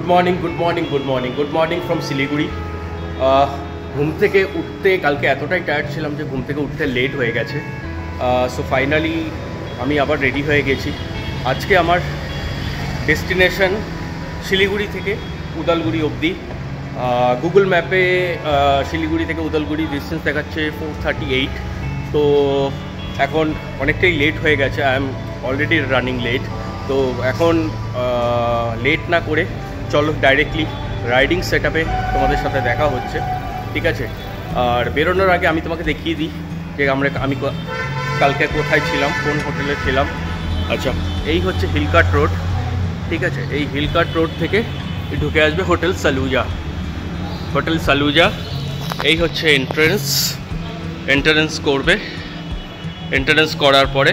Good morning from Siliguri. ঘুম থেকে উঠতে কালকে এতটাই টায়ার্ড ছিলাম যে ঘুম থেকে উঠতে লেট হয়ে গেছে। সো ফাইনালি আমি আবার রেডি হয়ে গেছি। আজকে আমার ডেস্টিনেশন শিলিগুড়ি থেকে উদালগুড়ি অবধি। গুগল ম্যাপে শিলিগুড়ি থেকে উদালগুড়ি ডিস্টেন্স দেখাচ্ছে 438। তো এখন অনেকটাই লেট হয়ে গেছে, I am already running late. তো এখন লেট না করে চলো ডাইরেক্টলি রাইডিং সেট আপে তোমাদের সাথে দেখা হচ্ছে, ঠিক আছে? আর বেরোনোর আগে আমি তোমাকে দেখিয়ে দিই যে আমি কালকে কোথায় ছিলাম, কোন হোটেলে ছিলাম। আচ্ছা, এই হচ্ছে হিলকাট রোড, ঠিক আছে? এই হিলকাট রোড থেকে ঢুকে আসবে হোটেল সালুজা। এই হচ্ছে এন্ট্রেন্স করবে। এন্ট্রেন্স করার পরে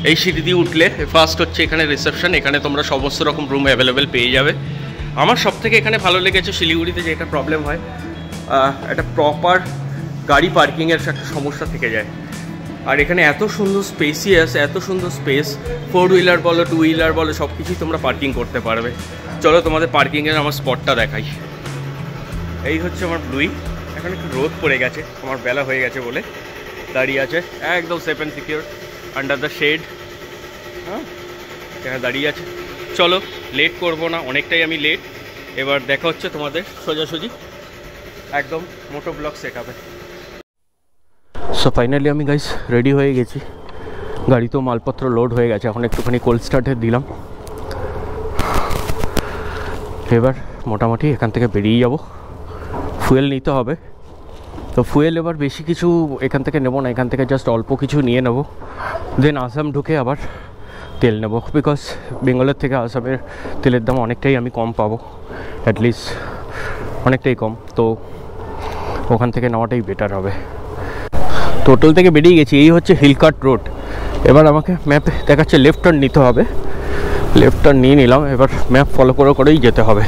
এই সিঁড়ি দিয়ে উঠলে ফার্স্ট হচ্ছে এখানে রিসেপশন। এখানে তোমরা সমস্ত রকম রুম অ্যাভেলেবেল পেয়ে যাবে। আমার সবথেকে এখানে ভালো লেগেছে শিলিগুড়িতে যে একটা প্রবলেম হয়, একটা প্রপার গাড়ি পার্কিংয়ের একটা সমস্যা থেকে যায়। আর এখানে এত সুন্দর স্পেস, 4 হুইলার বলো 2 হুইলার বলো সব কিছুই তোমরা পার্কিং করতে পারবে। চলো তোমাদের পার্কিংয়ের আমার স্পটটা দেখাই। এই হচ্ছে আমার ব্লুই। এখন একটু রোদ পড়ে গেছে, আমার বেলা হয়ে গেছে বলে দাঁড়িয়ে আছে একদম safe and secure under the shade. হ্যাঁ, এখানে দাঁড়িয়ে আছে। চলো লেট করবো না, অনেকটাই আমি লেট। এবার দেখা হচ্ছে তোমাদের সোজাসুজি একদম মোটো ব্লগ সেট আপে। সো ফাইনালি আমি গাইস রেডি হয়ে গেছি। গাড়িতেও মালপত্র লোড হয়ে গেছে। এখন একটুখানি কোল্ড স্টার্টে দিলাম। এবার মোটামুটি এখান থেকে বেরিয়ে যাব। ফুয়েল নিতে হবে। তো ফুয়েল এবার বেশি কিছু এখান থেকে নেব না, এখান থেকে জাস্ট অল্প কিছু নিয়ে নেব। দেন আসাম ঢুকে আবার তেল নেব, বিকজ বেঙ্গলের থেকে আসামের তেলের দাম অনেকটাই আমি কম পাবো, অ্যাটলিস্ট অনেকটাই কম। তো ওখান থেকে নেওয়াটাই বেটার হবে। তো হোটেল থেকে বেরিয়ে গেছি। এই হচ্ছে হিলকাট রোড। এবার আমাকে ম্যাপে দেখাচ্ছে লেফট টার্ন নিতে হবে। লেফট টার্ন নিয়ে নিলাম। এবার ম্যাপ ফলো করেই যেতে হবে।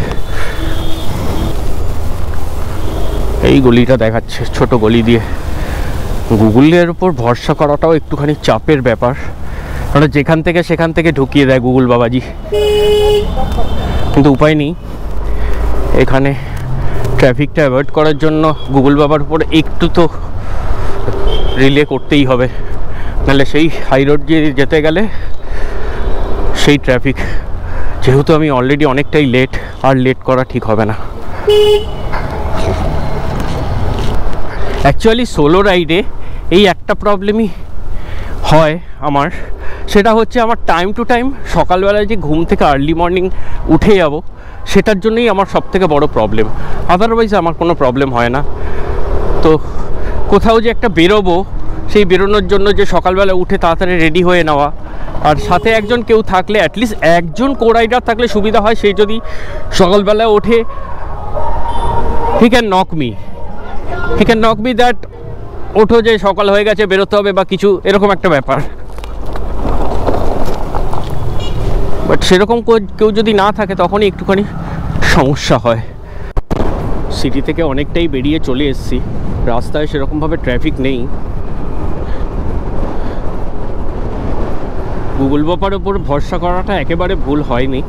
এই গলিটা দেখাচ্ছে, ছোট গলি দিয়ে। গুগলের উপর ভরসা করাটাও একটুখানি চাপের ব্যাপার, কারণ সেখান থেকে ঢুকিয়ে দেয় গুগল বাবাজি। কিন্তু উপায় নেই, এখানে ট্রাফিকটা অ্যাভয়েড করার জন্য গুগল বাবার উপর একটু তো রিলে করতেই হবে, নাহলে সেই হাই রোড দিয়ে যেতে গেলে সেই ট্রাফিক। যেহেতু আমি অলরেডি অনেকটাই লেট, আর লেট করা ঠিক হবে না। অ্যাকচুয়ালি সোলো রাইডে এই একটা প্রবলেমই হয় আমার, সেটা হচ্ছে আমার টাইম টু টাইম সকালবেলায় যে ঘুম থেকে আর্লি মর্নিং উঠে যাব, সেটার জন্যই আমার সবথেকে বড় প্রবলেম। আদারওয়াইজ আমার কোনো প্রবলেম হয় না। তো কোথাও যে একটা বেরোবো, সেই বেরোনোর জন্য যে সকালবেলা উঠে তাড়াতাড়ি রেডি হয়ে নেওয়া, আর সাথে একজন কেউ থাকলে, অ্যাটলিস্ট একজন কো রাইডার থাকলে সুবিধা হয়। সেই যদি সকালবেলা ওঠে, he can knock me that ওঠো যে সকাল হয়ে গেছে, বেরোতে হবে বা কিছু এরকম একটা ব্যাপার। বাট সেরকম কেউ যদি না থাকে তখনই একটুখানি সমস্যা হয়। সিটি থেকে অনেকটাই বেরিয়ে চলে এসেছি, রাস্তায় সেরকমভাবে ট্রাফিক নেই। গুগল ম্যাপের ওপর ভরসা করাটা একেবারে ভুল হয়নি।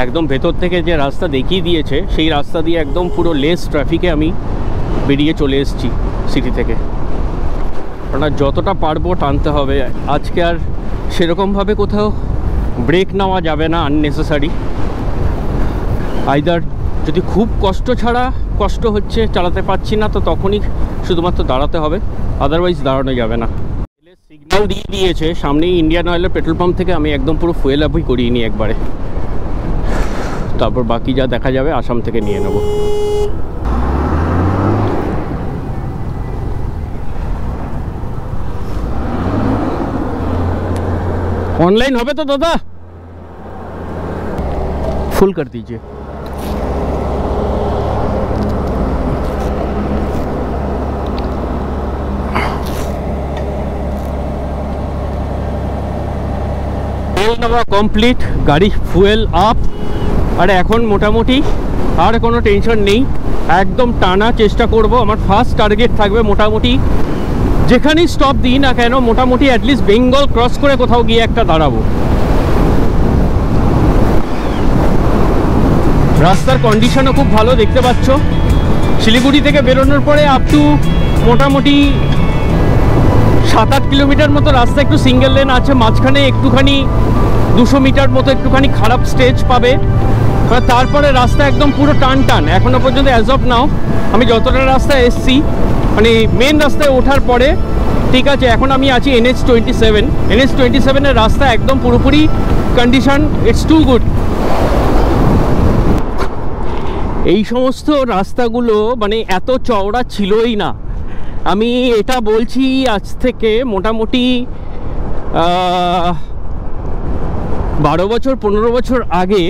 একদম ভেতর থেকে যে রাস্তা দেখিয়ে দিয়েছে, সেই রাস্তা দিয়ে একদম পুরো লেস ট্রাফিকে আমি বেরিয়ে চলে এসেছি সিটি থেকে। কারণ যতটা পারবো টানতে হবে। আজকে আর সেরকমভাবে কোথাও ব্রেক নেওয়া যাবে না আননেসেসারি। আইদার যদি খুব কষ্ট হচ্ছে, চালাতে পারছি না, তো তখনই শুধুমাত্র দাঁড়াতে হবে, আদারওয়াইজ দাঁড়ানো যাবে না। সিগন্যাল দিয়ে দিয়েছে সামনেই ইন্ডিয়ান অয়েলের পেট্রোল পাম্প থেকে। আমি একদম পুরো ফুয়েল আপই করিয়ে নিই একবারে, তারপর বাকি যা দেখা যাবে আসাম থেকে নিয়ে নেব। ऑनलाइन होवे तो दादा फुल कर दीजिए। তেল নেওয়া কমপ্লিট, গাড়ি ফুয়েল আপ। আর এখন মোটামুটি আর কোনো টেনশন নেই, একদম টানা চেষ্টা করব। আমার ফার্স্ট টার্গেট থাকবে মোটামুটি যেখানেই স্টপ দিই না কেন, মোটামুটি অ্যাটলিস্ট বেঙ্গল ক্রস করে কোথাও গিয়ে একটা দাঁড়াবো। রাস্তার কন্ডিশনও খুব ভালো, দেখতে পাচ্ছ। শিলিগুড়ি থেকে বেরোনোর পরে আপ টু মোটামুটি 7-8 কিলোমিটার মতো রাস্তা একটু সিঙ্গেল লেন আছে, মাঝখানে একটুখানি 200 মিটার মতো একটুখানি খারাপ স্টেজ পাবে, তারপরে রাস্তা একদম পুরো টান টান। এখনো পর্যন্ত অ্যাজ অফ নাও আমি যতটা রাস্তায় এসছি, মানে মেন রাস্তায় ওঠার পরে ঠিক আছে, এখন আমি আছি NH27। NH27-এর রাস্তা একদম পুরোপুরি কন্ডিশন, ইটস টু গুড। এই সমস্ত রাস্তাগুলো মানে এত চওড়া ছিলই না। আমি এটা বলছি আজ থেকে মোটামুটি 12 বছর 15 বছর আগে,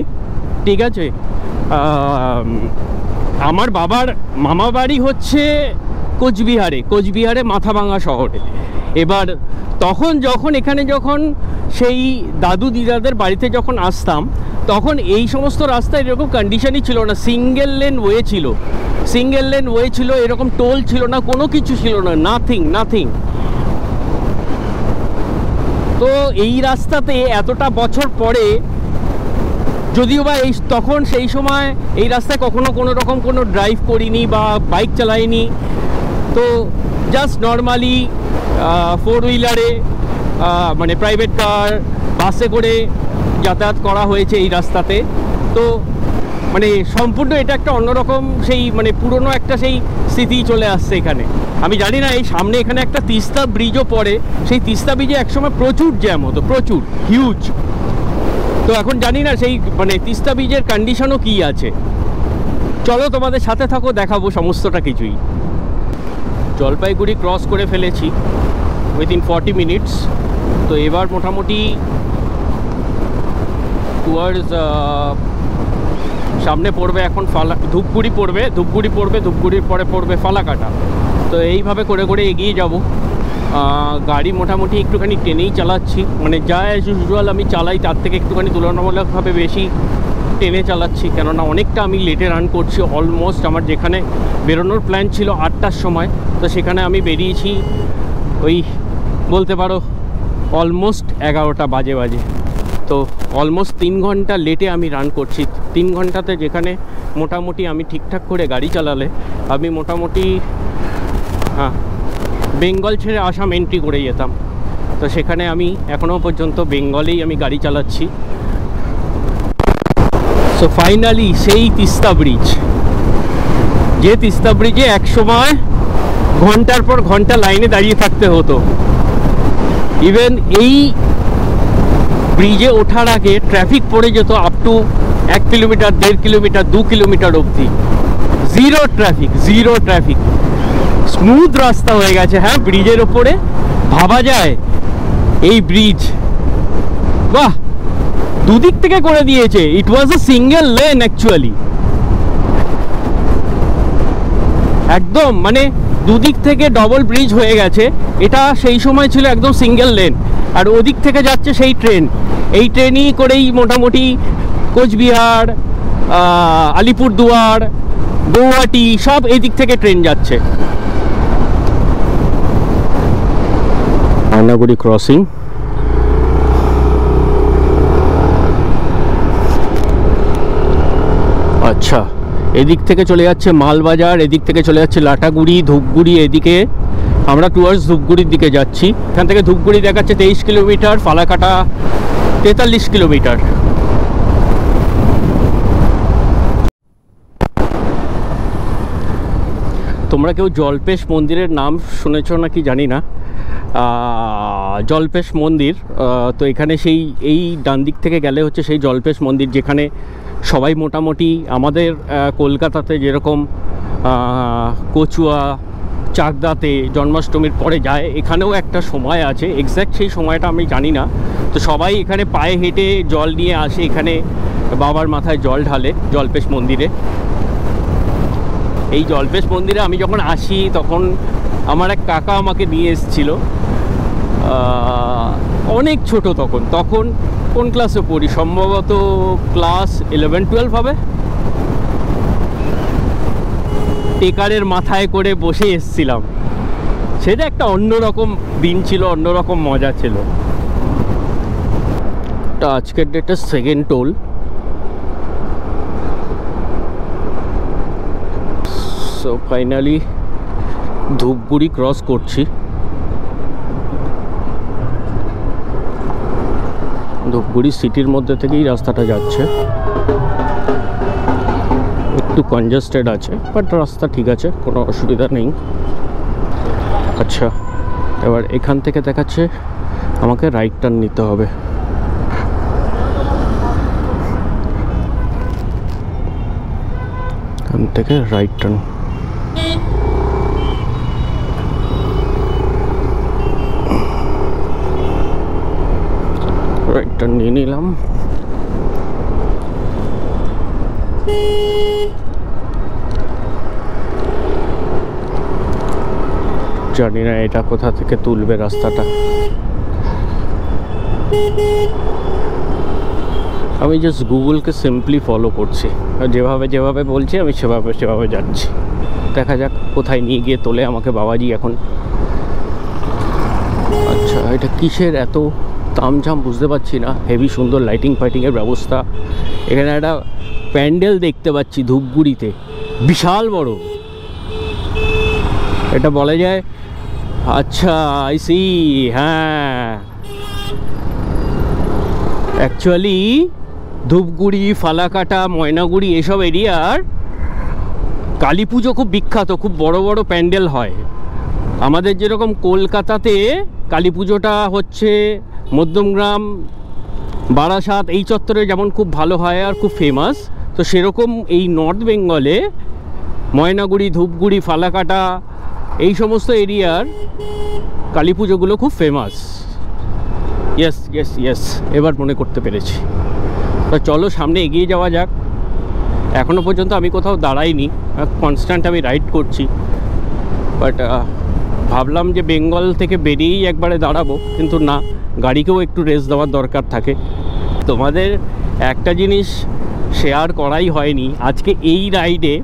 ঠিক আছে। আমার বাবার মামা বাড়ি হচ্ছে কোচবিহারে মাথাভাঙা শহরে। এবার তখন যখন সেই দাদু দিদাদের বাড়িতে যখন আসতাম, তখন এই সমস্ত রাস্তায় এরকম কন্ডিশনই ছিল না। সিঙ্গেল লেন ওয়ে ছিল, এরকম টোল ছিল না, কোনো কিছু ছিল না, নাথিং। তো এই রাস্তাতে এতটা বছর পরে, যদিও বা তখন সেই সময় এই রাস্তায় কখনো কোনো রকম কোনো ড্রাইভ করিনি বা বাইক চালাইনি, তো জাস্ট নর্মালি 4 হুইলারে মানে প্রাইভেট কার, বাসে করে যাতায়াত করা হয়েছে এই রাস্তাতে। তো মানে সম্পূর্ণ এটা একটা অন্যরকম সেই মানে পুরনো একটা সেই স্মৃতি চলে আসছে এখানে। আমি জানি না, এই সামনে এখানে একটা তিস্তা ব্রিজও পড়ে, সেই তিস্তা ব্রিজে একসময় প্রচুর জ্যাম হতো, প্রচুর হিউজ। তো এখন জানি না সেই মানে তিস্তা ব্রিজের কন্ডিশনও কী আছে। চলো তোমাদের সাথে থাকো, দেখাবো সমস্তটা কিছুই। জলপাইগুড়ি ক্রস করে ফেলেছি উইথিন 40 মিনিটস। তো এবার মোটামুটি টুয়ার্ডস সামনে পড়বে এখন ধূপগুড়ি পড়বে, ধূপগুড়ির পরে পড়বে ফালাকাটা। তো এইভাবে করে এগিয়ে যাব। গাড়ি মোটামুটি একটুখানি টেনেই চালাচ্ছি, মানে যা অ্যাজ ইউজুয়াল আমি চালাই তার থেকে একটুখানি তুলনামূলকভাবে বেশি টেনে চালাচ্ছি, কেননা অনেকটা আমি লেটে রান করছি। অলমোস্ট আমার যেখানে বেরোনোর প্ল্যান ছিল 8টার সময়, তো সেখানে আমি বেরিয়েছি ওই বলতে পারো অলমোস্ট 11টা বাজে। তো অলমোস্ট 3 ঘন্টা লেটে আমি রান করছি। 3 ঘন্টাতে যেখানে মোটামুটি আমি ঠিকঠাক করে গাড়ি চালালে আমি মোটামুটি বেঙ্গল ছেড়ে আসাম এন্ট্রি করে যেতাম। তো সেখানে আমি এখনও পর্যন্ত বেঙ্গলেই আমি গাড়ি চালাচ্ছি। সো ফাইনালি সেই তিস্তা ব্রিজ, যে তিস্তা ব্রিজে একসময় ঘন্টার পর ঘন্টা লাইনে দাঁড়িয়ে থাকতে হতো। ইভেন এই ব্রিজে ওঠার আগে ট্রাফিক পড়ে যেত up to 1 kilometre, 1.5 kilometre, 2 kilometre অবধি। জিরো ট্রাফিক, স্মুথ রাস্তা হয়ে গেছে। হ্যাঁ, ব্রিজের ওপরে ভাবা যায় এই ব্রিজ, বাহ, দুদিক থেকে করে দিয়েছে। ইট ওয়াজ এ সিঙ্গেল লেন অ্যাকচুয়ালি, একদম মানে দুদিক থেকে ডবল ব্রিজ হয়ে গেছে। এটা সেই সময় ছিল একদম সিঙ্গেল লেন, আর ওদিক থেকে যাচ্ছে সেই ট্রেন। এই ট্রেনই করেই মোটামুটি কোচবিহার, আলিপুরদুয়ার, গৌহাটি সব এই দিক থেকে ট্রেন যাচ্ছে। আয়নাগুড়ি ক্রসিং। আচ্ছা, এদিক থেকে চলে যাচ্ছে মালবাজার, এদিক থেকে চলে যাচ্ছে লাটাগুড়ি, ধূপগুড়ি। এদিকে আমরা টুয়ার্ডস ধূপগুড়ির দিকে যাচ্ছি। এখান থেকে ধূপগুড়ি দেখাচ্ছে 23 কিলোমিটার, ফালাকাটা 43 কিলোমিটার। তোমরা কেউ জল্পেশ মন্দিরের নাম শুনেছ নাকি জানি না। জল্পেশ মন্দির, তো এখানে সেই এই ডান দিক থেকে গেলে হচ্ছে সেই জল্পেশ মন্দির, যেখানে সবাই মোটামুটি আমাদের কলকাতাতে যেরকম কচুয়া, চাকদাতে জন্মাষ্টমীর পরে যায়, এখানেও একটা সময় আছে, এক্স্যাক্ট সেই সময়টা আমি জানি না। তো সবাই এখানে পায়ে হেঁটে জল নিয়ে আসে, এখানে বাবার মাথায় জল ঢালে জল্পেশ মন্দিরে। এই জল্পেশ মন্দিরে আমি যখন আসি তখন আমার এক কাকা আমাকে নিয়ে এসেছিল, অনেক ছোট তখন কোন ক্লাসে পড়ি, সম্ভবত ক্লাস 11-12 হবে। টেকারের মাথায় করে বসে এসছিলাম, সেটা একটা অন্যরকম দিন ছিল, অন্যরকম মজা ছিল। আজকের ডেটে second toll. So finally Dhupguri cross করছি। ধূপগুড়ি সিটির মধ্যে থেকেই রাস্তাটা যাচ্ছে, একটু কনজেস্টেড আছে বাট রাস্তা ঠিক আছে, কোনো অসুবিধা নেই। আচ্ছা, এবার এখান থেকে দেখাচ্ছে আমাকে রাইট টার্ন নিতে হবে। এখান থেকে রাইট টার্ন। রাইট টার্ন নিয়ে নিলাম। জানি না এটা কোথা থেকে তুলবে রাস্তাটা। আমি জাস্ট গুগলকে সিম্পলি ফলো করছি, যেভাবে যেভাবে বলছি আমি সেভাবে যাচ্ছি। দেখা যাক কোথায় নিয়ে গিয়ে তোলে আমাকে বাবাজি এখন। আচ্ছা, এটা কিসের এত তামঝাম বুঝতে পারছি না। হেভি সুন্দর লাইটিং ফাইটিংয়ের ব্যবস্থা। এখানে একটা প্যান্ডেল দেখতে পাচ্ছি ধূপগুড়িতে, বিশাল বড়। এটা বলা যায়, আচ্ছা আই সি। হ্যাঁ, অ্যাকচুয়ালি ধূপগুড়ি, ফালাকাটা, ময়নাগুড়ি এসব এরিয়ার কালী পুজো খুব বিখ্যাত, খুব বড় বড় প্যান্ডেল হয়। আমাদের যেরকম কলকাতাতে কালী পুজোটা হচ্ছে মধ্যমগ্রাম, বারাসাত এই চত্বরে যেমন খুব ভালো হয় আর খুব ফেমাস, তো সেরকম এই নর্থ বেঙ্গলে ময়নাগুড়ি, ধূপগুড়ি, ফালাকাটা এই সমস্ত এরিয়ার কালী পুজোগুলো খুব ফেমাস। ইয়েস ইয়েস ইয়েস, এবার মনে করতে পেরেছি। তো চলো সামনে এগিয়ে যাওয়া যাক। এখনও পর্যন্ত আমি কোথাও দাঁড়াইনি, কনস্ট্যান্ট আমি রাইড করছি, বাট ভাবলাম যে বেঙ্গল থেকে বেরিয়েই একবারে দাঁড়াবো, কিন্তু না, গাড়িকেও একটু রেস্ট দেওয়ার দরকার থাকে। তোমাদের একটা জিনিস শেয়ার করাই হয়নি আজকে এই রাইডে।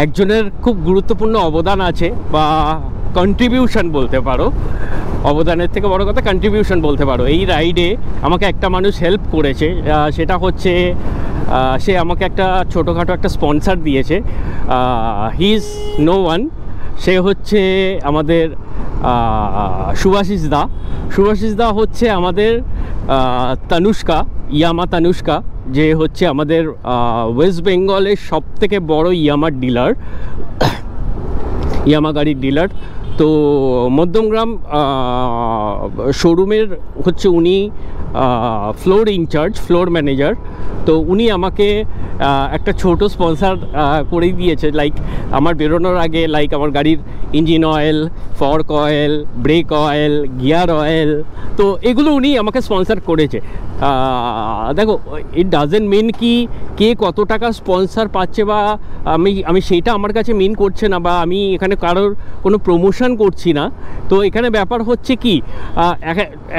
একজনের খুব গুরুত্বপূর্ণ অবদান আছে, বা কন্ট্রিবিউশন বলতে পারো, অবদানের থেকে বড় কথা কন্ট্রিবিউশন বলতে পারো। এই রাইডে আমাকে একটা মানুষ হেল্প করেছে, সেটা হচ্ছে সে আমাকে একটা ছোটোখাটো একটা স্পন্সার দিয়েছে। হি ইজ নো ওয়ান, সে হচ্ছে আমাদের শুভাশিস দা। শুভাশিস দা হচ্ছে আমাদের তানুষ্কা, ইয়ামা তানুষ্কা, যে হচ্ছে আমাদের ওয়েস্ট বেঙ্গলের সবথেকে বড় ইয়ামার ডিলার, ইয়ামা গাড়ির ডিলার। তো মধ্যমগ্রাম শোরুমের হচ্ছে উনি ফ্লোর ইনচার্জ, ফ্লোর ম্যানেজার। তো উনি আমাকে একটা ছোট স্পন্সার করে দিয়েছে, লাইক আমার বেরোনোর আগে, লাইক আমার গাড়ির engine oil, fork oil, break oil, gear oil, তো এগুলো উনি আমাকে স্পন্সার করেছে। দেখো, ইট ডাজেন্ট মিন কি কে কত টাকা স্পন্সার পাচ্ছে, বা আমি সেইটা আমার কাছে মিন করছে না, বা আমি এখানে কারোর কোনো প্রমোশন করছি না। তো এখানে ব্যাপার হচ্ছে কি,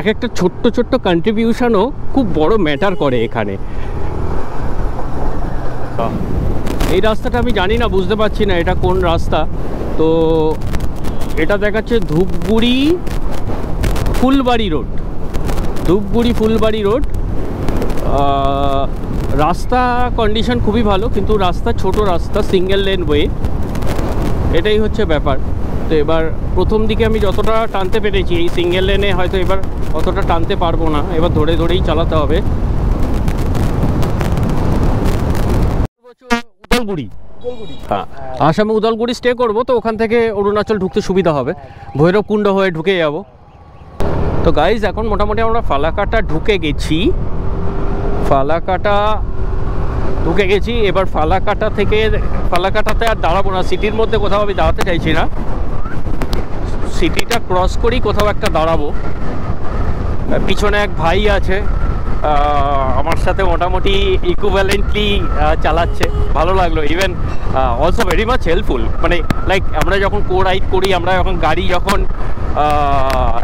এক একটা ছোট্ট ছোট্ট কন্ট্রিবিউশনও খুব বড় ম্যাটার করে এখানে। এই রাস্তাটা আমি জানি না, বুঝতে পারছি না এটা কোন রাস্তা। তো এটা দেখাচ্ছে ধূপগুড়ি ফুলবাড়ি রোড, ধূপগুড়ি ফুলবাড়ি রোড। রাস্তা কন্ডিশন খুবই ভালো, কিন্তু রাস্তা ছোট রাস্তা, সিঙ্গেল লেন ওয়ে, এটাই হচ্ছে ব্যাপার। তো এবার প্রথম দিকে আমি যতটা টানতে পেরেছি এই সিঙ্গেল লেনে, হয়তো এবার অতটা টানতে পারবো না, এবার ধরে ধরেই চালাতে হবে। উদলগুড়ি, হ্যাঁ, আসামে উদলগুড়ি স্টে করবো, তো ওখান থেকে অরুণাচল ঢুকতে সুবিধা হবে, ভৈরবকুণ্ড হয়ে ঢুকে যাব। তো গাইজ, এখন মোটামুটি আমরা ফালাকাটা ঢুকে গেছি, এবার ফালাকাটাতে আর দাঁড়াবো না, সিটির মধ্যে কোথাও আমি দাঁড়াতে চাইছি না, সিটিটা ক্রস করেই কোথাও একটা দাঁড়াবো। পিছনে এক ভাই আছে, আমার সাথে মোটামুটি ইকুইভ্যালেন্টলি চালাচ্ছে, ভালো লাগলো। Even also very much helpful, মানে লাইক আমরা যখন রাইড করি, আমরা যখন গাড়ি যখন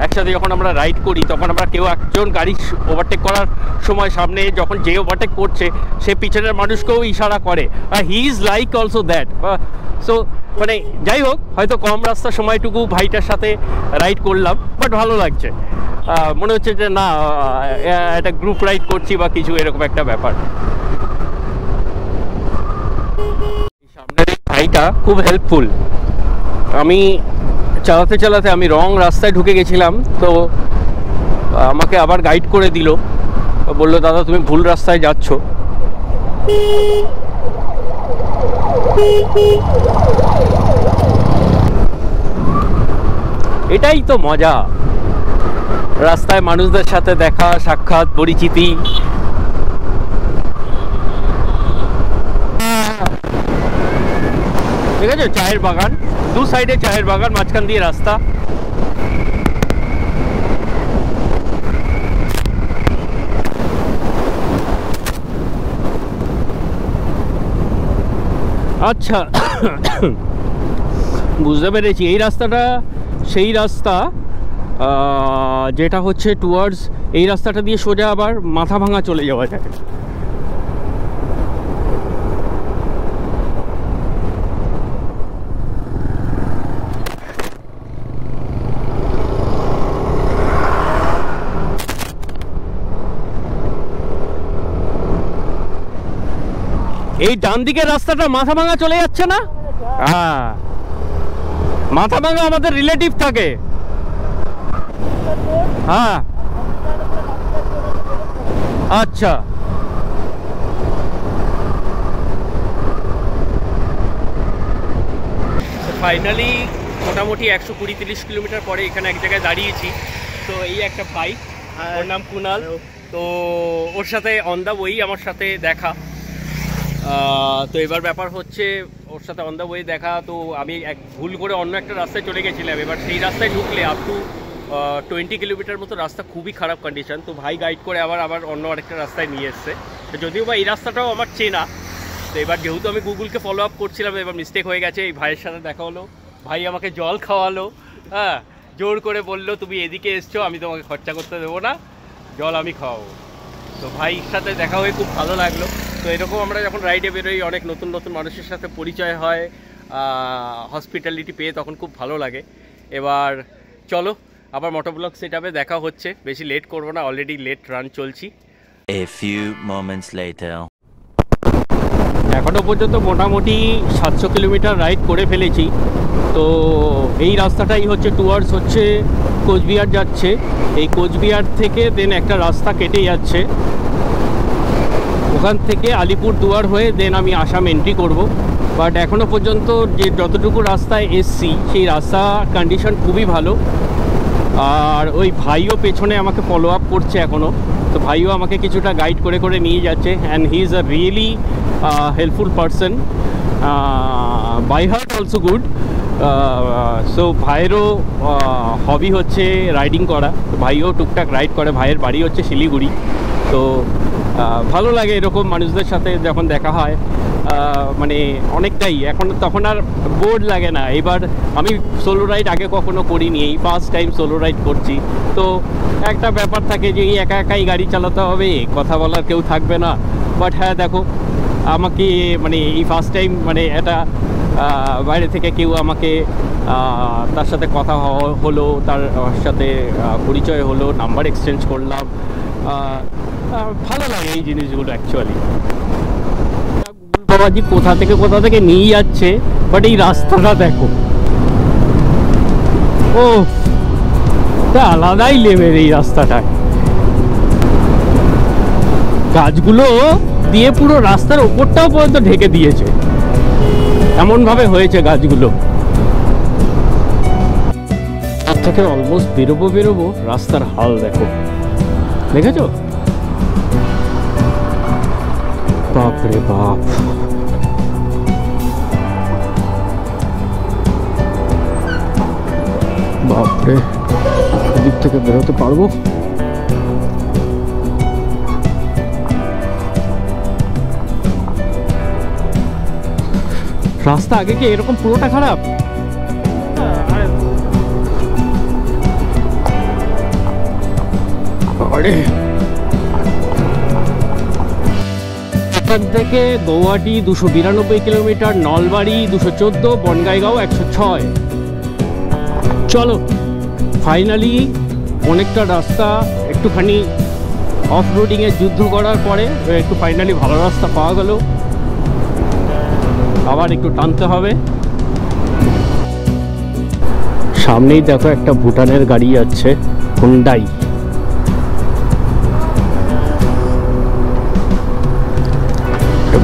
একসাথে যখন আমরা রাইড করি, তখন আমরা কেউ একজন গাড়ি ওভারটেক করার সময় সামনে যখন যে ওভারটেক করছে, সে পিছনের মানুষকেও ইশারা করে, he is like also that. So মানে যাই হোক, হয়তো কম রাস্তার সময়টুকু ভাইটার সাথে রাইড করলাম, বাট ভালো লাগছে, মনে হচ্ছে যে না একটা গ্রুপ রাইড করছি বা কিছু, এরকম একটা ব্যাপার। ভাইটা খুব হেল্পফুল। আমি চালাতে চালাতে আমি রং রাস্তায় ঢুকে গেছিলাম, তো আমাকে আবার গাইড করে দিল, বললো দাদা তুমি ভুল রাস্তায় যাচ্ছ। এটাই তো মজা, রাস্তায় মানুষদের সাথে দেখা সাক্ষাৎ পরিচিতি। ঠিক আছে, চায়ের বাগান, দু সাইডে চায়ের বাগান, মাঝখান দিয়ে রাস্তা। আচ্ছা, বুঝতে পেরেছি, এই রাস্তাটা সেই রাস্তা যেটা হচ্ছে টুয়ার্ডস, এই রাস্তাটা দিয়ে সোজা আবার মাথাভাঙা চলে যাওয়া যায়। এই ডান দিকের রাস্তাটা মাথাভাঙা চলে যাচ্ছে না? হ্যাঁ, মাথাভাঙা আমাদের রিলেটিভ থাকে। হ্যাঁ, আচ্ছা, ফাইনালি মোটামুটি 120-30 কিলোমিটার পরে এখানে এক জায়গায় দাঁড়িয়েছি। তো এই একটা বাইক, ওর নাম কুনাল। তো ওর সাথে অন দ্য ওয়েই আমার সাথে দেখা। তো এবার ব্যাপার হচ্ছে ওর সাথে অন দ্য ওয়ে দেখা। তো আমি ভুল করে অন্য একটা রাস্তায় চলে গেছিলাম। এবার সেই রাস্তায় ঢুকলে আপ টু 20 কিলোমিটার মতো রাস্তা খুবই খারাপ কন্ডিশন। তো ভাই গাইড করে আবার অন্য আরেকটা রাস্তায় নিয়ে এসছে। তো যদিও বা এই রাস্তাটাও আমার চেনা, তো এবার যেহেতু আমি গুগলকে ফলো আপ করছিলাম, এবার মিস্টেক হয়ে গেছে। এই ভাইয়ের সাথে দেখা হলো, ভাই আমাকে জল খাওয়ালো। হ্যাঁ, জোর করে বললো তুমি এদিকে এসছো, আমি তোমাকে খরচা করতে দেবো না, জল আমি খাওয়াবো। তো ভাইয়ের সাথে দেখা হয়ে খুব ভালো লাগলো। তো এরকম আমরা যখন রাইডে বেরোই, অনেক নতুন নতুন মানুষের সাথে পরিচয় হয়, হসপিটালিটি পেয়ে তখন খুব ভালো লাগে। এবার চলো আবার মোটোব্লগ সেটআপে দেখা হচ্ছে, বেশি লেট করবো না, অলরেডি লেট রান চলছি। A few moments later. এখনো পর্যন্ত মোটামুটি 700 কিলোমিটার রাইড করে ফেলেছি। তো এই রাস্তাটাই হচ্ছে টুয়ার্ডস হচ্ছে কোচবিহার যাচ্ছে। এই কোচবিহার থেকে দেন একটা রাস্তা কেটে যাচ্ছে, ওখান থেকে আলিপুরদুয়ার হয়ে দেন আমি আসাম এন্ট্রি করব। বাট এখনও পর্যন্ত যে যতটুকু রাস্তায় এসছি সেই রাস্তা কন্ডিশন খুবই ভালো। আর ওই ভাইও পেছনে আমাকে ফলো আপ করছে এখনও। তো ভাইও আমাকে কিছুটা গাইড করে করে নিয়ে যাচ্ছে, and he is a really helpful person, by heart also good. So ভাইয়েরও হবি হচ্ছে রাইডিং করা, তো ভাইও টুকটাক রাইড করে। ভাইয়ের বাড়ি হচ্ছে শিলিগুড়ি। তো ভালো লাগে এরকম মানুষদের সাথে যখন দেখা হয়, মানে অনেকটাই এখন তখন আর বোর্ড লাগে না। এবার আমি সোলো রাইড আগে কখনো করিনি, এই ফার্স্ট টাইম সোলো রাইড করছি। তো একটা ব্যাপার থাকে যে এই একা একাই গাড়ি চালাতে হবে, কথা বলার কেউ থাকবে না। বাট হ্যাঁ, দেখো আমাকে মানে এই ফার্স্ট টাইম মানে এটা বাইরে থেকে কেউ আমাকে তার সাথে কথা হলো, তার সাথে পরিচয় হলো, নাম্বার এক্সচেঞ্জ করলাম। ভালো লাগে এই জিনিসগুলো অ্যাকচুয়ালি। গুগল বাবাজি কোথা থেকে নিয়ে যাচ্ছে, বাট এই রাস্তাটা দেখো, ও তা আলাদাই লেভেল এই রাস্তাটায়। গাছগুলো দিয়ে পুরো রাস্তার ওপরটাও পর্যন্ত ঢেকে দিয়েছে, এমনভাবে হয়েছে গাছগুলো। তার থেকে অলমোস্ট বেরোবো, রাস্তার হাল দেখো, দেখেছো? বাপরে বাপ, বাপরে, এদিক থেকে বেরোতে পারবো? রাস্তা আগে কি এরকম পুরোটা খারাপ? এখান থেকে গৌহাটি 292 কিলোমিটার, নলবাড়ি 214, বনগাইগাঁও 106। চলো ফাইনালি অনেকটা রাস্তা একটুখানি অফ রোডিংয়ে যুদ্ধ করার পরে একটু ফাইনালি ভালো রাস্তা পাওয়া গেল। আবার একটু টানতে হবে। সামনেই দেখো একটা ভুটানের গাড়ি যাচ্ছে, হুন্ডাই।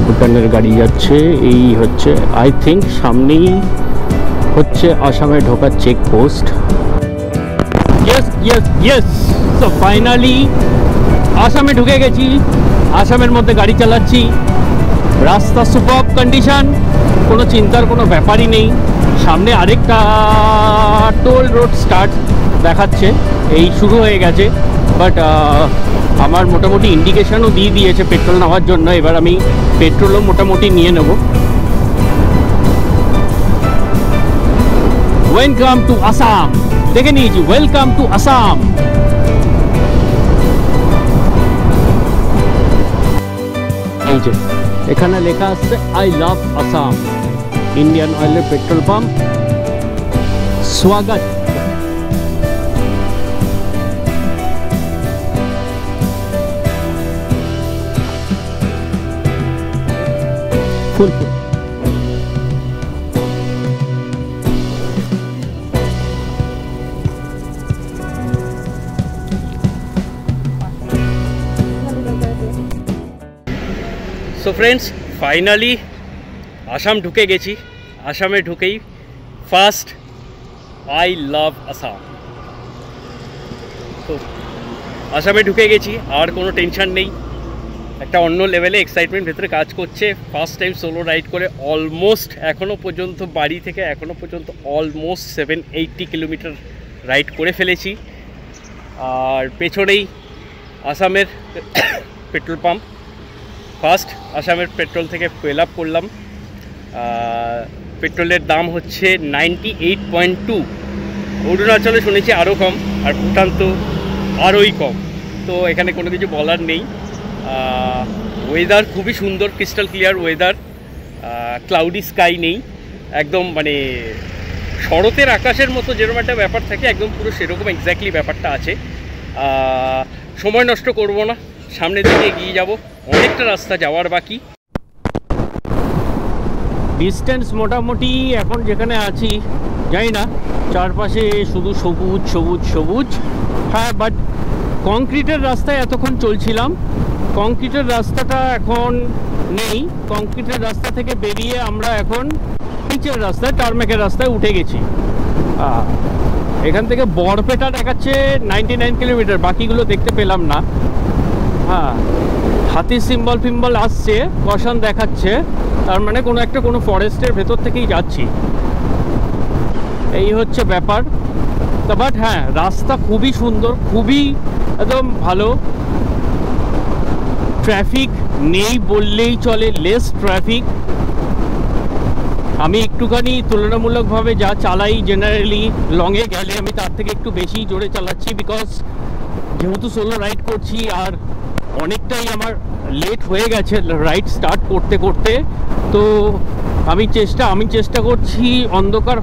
ভুটানের গাড়ি যাচ্ছে, এই হচ্ছে আই থিঙ্ক সামনেই হচ্ছে আসামে ঢোকার চেকপোস্ট। ইয়েস ইয়েস ইয়েস, তো ফাইনালি আসামে ঢুকে গেছি। আসামের মধ্যে গাড়ি চালাচ্ছি, রাস্তা সুপার কন্ডিশন, কোনো চিন্তার কোনো ব্যাপারই নেই। সামনে আরেকটা টোল রোড স্টার্ট দেখাচ্ছে, এই শুরু হয়ে গেছে। বাট আমার মোটামুটি ইন্ডিকেশনও দিয়ে দিয়েছে পেট্রোল নেওয়ার জন্য। এবার আমি পেট্রোলও মোটামুটি নিয়ে নেব। ওয়েলকাম টু আসাম, দেখে নিয়েছি, ওয়েলকাম টু আসাম। এই যে এখানে লেখা আসছে আই লাভ আসাম, ইন্ডিয়ান অয়েলের পেট্রোল পাম্প। স্বাগত। ফুল ফুল। সো ফ্রেন্ডস, ফাইনালি আসাম ঢুকে গেছি। আসামে ঢুকেই ফার্স্ট আই লাভ আসাম। তো আসামে ঢুকে গেছি, আর কোনো টেনশন নেই। একটা অন্য লেভেলে এক্সাইটমেন্ট ভেতরে কাজ করছে। ফার্স্ট টাইম সোলো রাইড করে অলমোস্ট এখনও পর্যন্ত বাড়ি থেকে এখনও পর্যন্ত অলমোস্ট 780 কিলোমিটার রাইড করে ফেলেছি। আর পেছনেই আসামের পেট্রোল পাম্প। ফার্স্ট আসামের পেট্রোল থেকে ফুয়েল আপ করলাম। পেট্রোলের দাম হচ্ছে 98.2। অরুণাচলে শুনেছি আরও কম, আর ভুটান তো আরোই কম। তো এখানে কোনো কিছু বলার নেই। ওয়েদার খুবই সুন্দর, crystal clear weather, cloudy sky নেই, একদম মানে শরতের আকাশের মতো যেরকম একটা ব্যাপার থাকে, একদম পুরো সেরকম এক্স্যাক্টলি ব্যাপারটা আছে। সময় নষ্ট করব না, সামনের দিকে এগিয়ে যাব, অনেকটা রাস্তা যাওয়ার বাকি। ডিস্টেন্স মোটামুটি এখন যেখানে আছি জানি না, চারপাশে শুধু সবুজ সবুজ সবুজ। হ্যাঁ, বাট কংক্রিটের রাস্তায় এতক্ষণ চলছিলাম, কংক্রিটের রাস্তাটা এখন নেই। কংক্রিটের রাস্তা থেকে বেরিয়ে আমরা এখন পিচের রাস্তায়, টারমেকের রাস্তায় উঠে গেছি। এখান থেকে বরপেটা দেখাচ্ছে 99 কিলোমিটার, বাকিগুলো দেখতে পেলাম না। হ্যাঁ, হাতির সিম্বল ফিম্বল আসছে, কশন দেখাচ্ছে, তার মানে কোনো ফরেস্টের ভেতর থেকেই যাচ্ছি, এই হচ্ছে ব্যাপার। তা বাট হ্যাঁ, রাস্তা খুবই সুন্দর, খুবই একদম ভালো। ট্রাফিক নেই বললেই চলে, লেস ট্রাফিক। আমি একটুখানি তুলনামূলকভাবে যা চালাই জেনারেলি, লংয়ে গেলে আমি তার থেকে একটু বেশি জোরে চালাচ্ছি, বিকজ যেহেতু সোলো রাইড করছি আর অনেকটাই আমার লেট হয়ে গেছে রাইড স্টার্ট করতে করতে। তো আমি চেষ্টা করছি অন্ধকার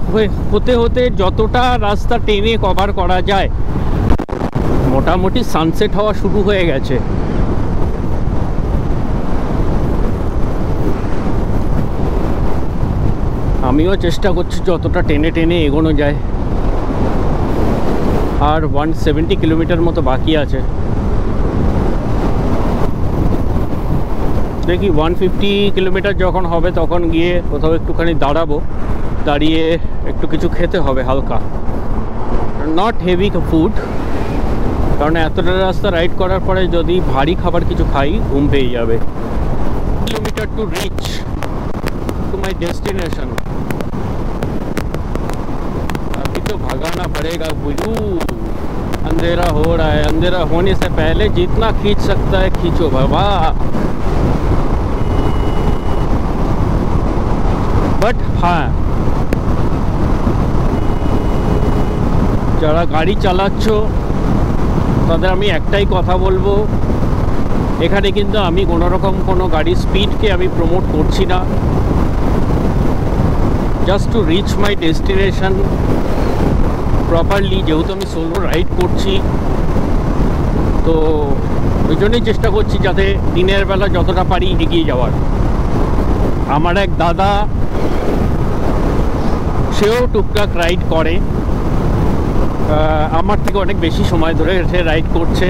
হতে হতে যতটা রাস্তা টেনে কভার করা যায়। মোটামুটি সানসেট হওয়া শুরু হয়ে গেছে। আমিও চেষ্টা করছি যতটা টেনে টেনে এগোনো যায়। আর 170 কিলোমিটার মতো বাকি আছে। দেখি 150 কিলোমিটার যখন হবে তখন গিয়ে কোথাও একটুখানি দাঁড়াবো, দাঁড়িয়ে একটু কিছু খেতে হবে হালকা, নট হেভি ফুড, কারণ এতটা রাস্তা রাইড করার পরে যদি ভারী খাবার কিছু খাই ঘুম পেয়ে যাবে। Kilometre to reach to my destination. अभी तो भगाना पड़ेगा बुजू, अंधेरा हो रहा है। अंधेरा होने से पहले जितना खींच सकता है खींचो बाबा। बट हाँ, যারা গাড়ি চালাচ্ছ তাদের আমি একটাই কথা বলবো, এখানে কিন্তু আমি কোনোরকম কোনো গাড়ির স্পিডকে আমি প্রমোট করছি না। Just to reach my destination properly, যেহেতু আমি সোলো রাইড করছি তো ওই জন্যই চেষ্টা করছি যাতে দিনের বেলা যতটা পারি এগিয়ে যাওয়ার। আমার এক দাদা, সেও টুকটাক রাইড করে, আমার থেকে অনেক বেশি সময় ধরে সে রাইড করছে।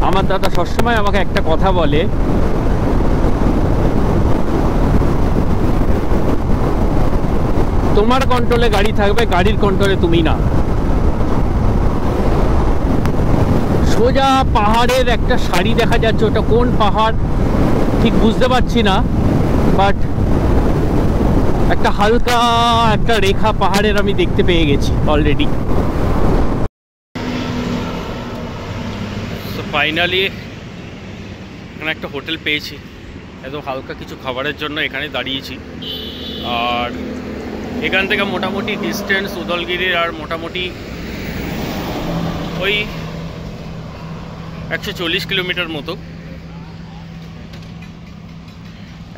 আমার দাদা সবসময় আমাকে একটা কথা বলে, তোমার কন্ট্রোলে গাড়ি থাকবে, গাড়ির কন্ট্রোলে তুমি না। সোজা পাহাড়ের একটা সারি দেখা যাচ্ছে, ওটা কোন পাহাড় ঠিক বুঝতে পারছি না, বাট একটা হালকা একটা রেখা পাহাড়ের আমি দেখতে পেয়ে গেছি অলরেডি। তো ফাইনালি এখানে একটা হোটেল পেয়েছি, একদম হালকা কিছু খাবারের জন্য এখানে দাঁড়িয়েছি। আর এখান থেকে মোটামুটি ডিস্টেন্স উদলগিরির আর মোটামুটি ওই 140 কিলোমিটার মতো।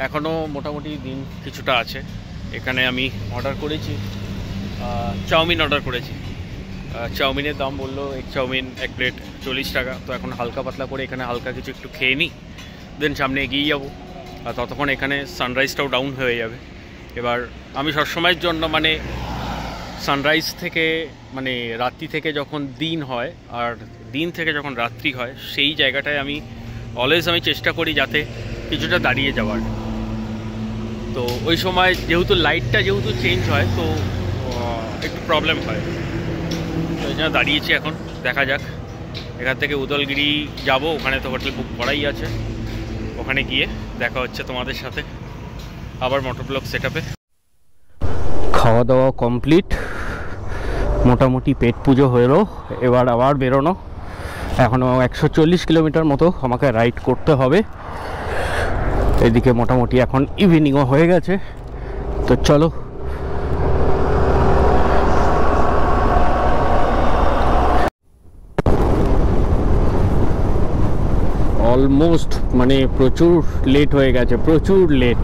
এখনও মোটামুটি দিন কিছুটা আছে। এখানে আমি অর্ডার করেছি, চাউমিন অর্ডার করেছি। চাউমিনের দাম বললো এক চাউমিন এক প্লেট 40 টাকা। তো এখন হালকা পাতলা করে এখানে হালকা কিছু একটু খেয়ে নিই, দেন সামনে এগিয়ে যাবো। আর ততক্ষণ এখানে সানরাইজটাও ডাউন হয়ে যাবে। এবার আমি সবসময়ের জন্য মানে সানরাইজ থেকে মানে রাত্রি থেকে যখন দিন হয় আর দিন থেকে যখন রাত্রি হয় সেই জায়গাটায় আমি অলওয়েজ চেষ্টা করি যাতে কিছুটা দাঁড়িয়ে যাওয়ার। তো ওই সময় যেহেতু লাইটটা যেহেতু চেঞ্জ হয় তো একটু প্রবলেম হয়, তো এই জন্য দাঁড়িয়েছি। এখন দেখা যাক, এখান থেকে উদলগিরি যাব, ওখানে তো হোটেল বুক করাই আছে। ওখানে গিয়ে দেখা হচ্ছে তোমাদের সাথে আবার মোটরব্লগ সেটআপে। খাওয়া দাওয়া কমপ্লিট, মোটামুটি পেট পুজো হলো। এবার আবার বেরোনো। এখনও 140 কিলোমিটার মতো আমাকে রাইড করতে হবে। এদিকে মোটামুটি এখন ইভিনিংও হয়ে গেছে, তো চলো। অলমোস্ট মানে প্রচুর লেট হয়ে গেছে, প্রচুর লেট।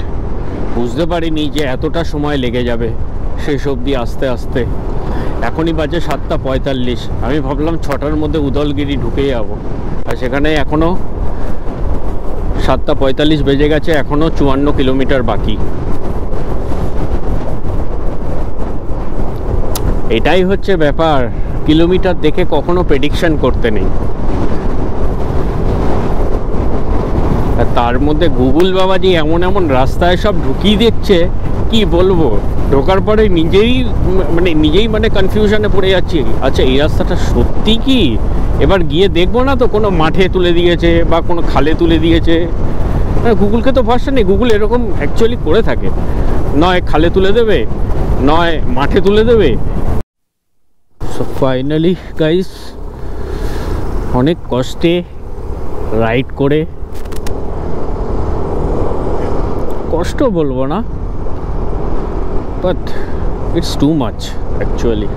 বুঝতে পারিনি যে এতটা সময় লেগে যাবে শেষ অবধি আসতে আসতে। এখনই বাজে 7:45। আমি ভাবলাম 6টার মধ্যে উদলগিরি ঢুকে যাব, আর সেখানে এখনও 7:45 বেজে গেছে, এখনও 54 কিলোমিটার বাকি। এটাই হচ্ছে ব্যাপার, কিলোমিটার দেখে কখনো প্রেডিকশন করতে নেই। আর তার মধ্যে গুগল বাবাজি এমন এমন রাস্তায় সব ঢুকিয়ে দিচ্ছে, কি বলবো। ঢোকার পরে নিজেই কনফিউশনে পড়ে যাচ্ছি। আচ্ছা, এই রাস্তাটা সত্যি কি? এবার গিয়ে দেখবো না তো কোনো মাঠে তুলে দিয়েছে বা কোনো খালে তুলে দিয়েছে। গুগলকে তো ভরসা নেই। গুগল এরকম অ্যাকচুয়ালি করে থাকে, নয় খালে তুলে দেবে, নয় মাঠে তুলে দেবে। সো ফাইনালি গাইস, অনেক কষ্টে রাইড করে, কষ্ট বলবো না, but it's too much actually.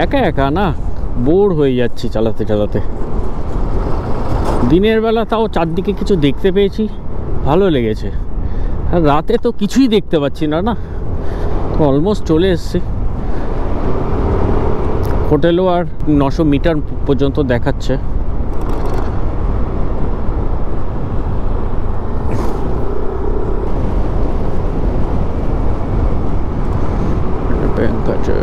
একা একা না বোর হয়ে যাচ্ছি চালাতে চালাতে। দিনের বেলা তাও চারদিকে কিছু দেখতে পেয়েছি, ভালো লেগেছে। আর রাতে তো কিছুই দেখতে পাচ্ছি না, না অলমোস্ট চলে এসছি। হোটেলও আর 900 মিটার পর্যন্ত দেখাচ্ছে। ব্যাংক আছে।